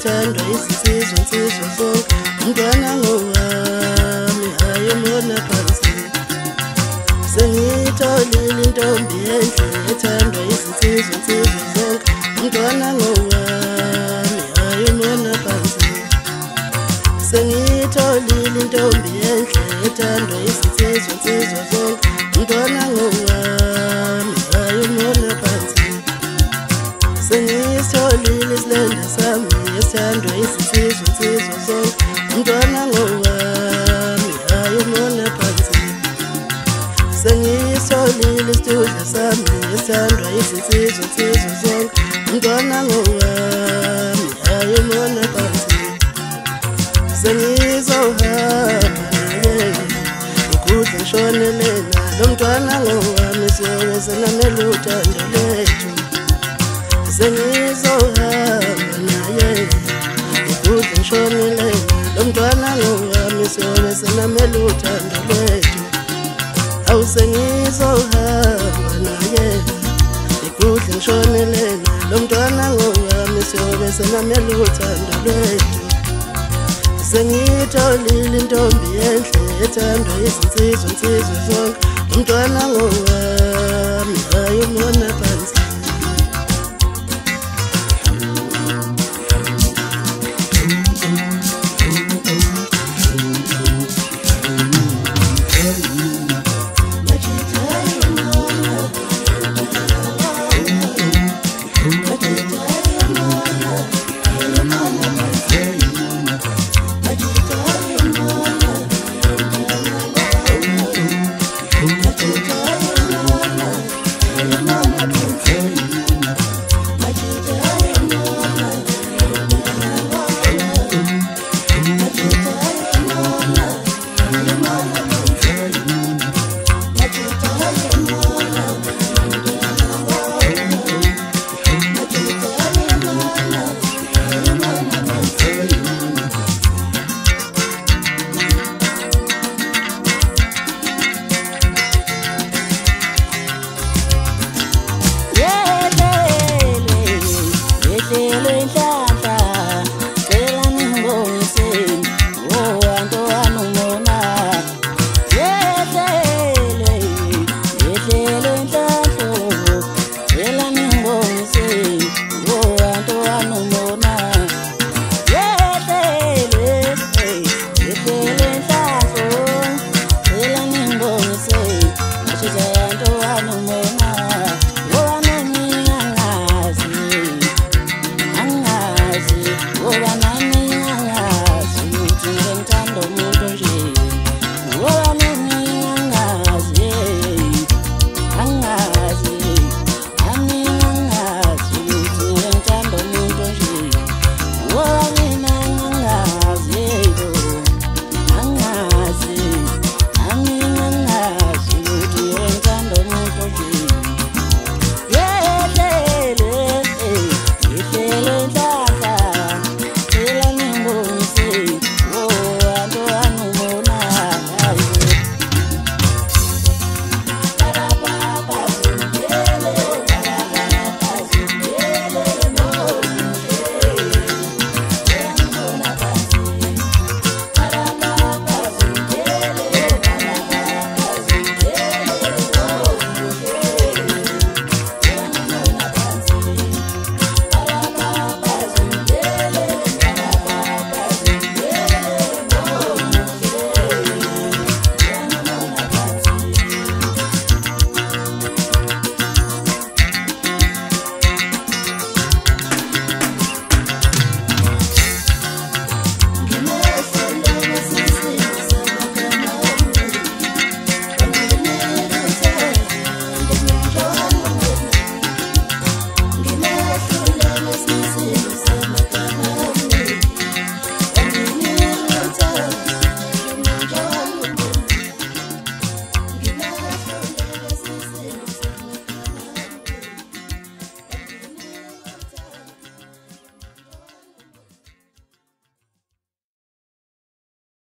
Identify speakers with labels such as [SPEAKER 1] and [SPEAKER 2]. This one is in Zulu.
[SPEAKER 1] ethandwa isizwe insizwa zonke umntwana ngowami hayi umona phansi sengitholile intombi enhle ethandwa izinsizwa insizwa zonke umntwana ngowami hayi umona phansi sengitholile intombi enhle ethandwa izinsizwa insizwa zonke umntwana ngowami hayi umona phansi sengitholile isilenda sami esithandwa izinsizwa insizwa zonke umntwana ngowami hayi umona phansi sengitholile isitudla sami esithandwa izinsizwa insizwa zonke umntwana ngowami hayi umona phansi sengizohamba naye ngikudla ngishonele nalo mntwana ngowami siyobe senamele uthando lethu sengizohamba naye ngikudla ngishonele nalo mntwana ngowami siyobe senamele uthando lethu awu sengizohamba naye ngikudla ngishonele nalo mntwana ngowami siyobe senamele uthando lwethu sengitholile intombi enhle ethandwa izinsizwa insizwa zonke umntwana ngowami hayi umona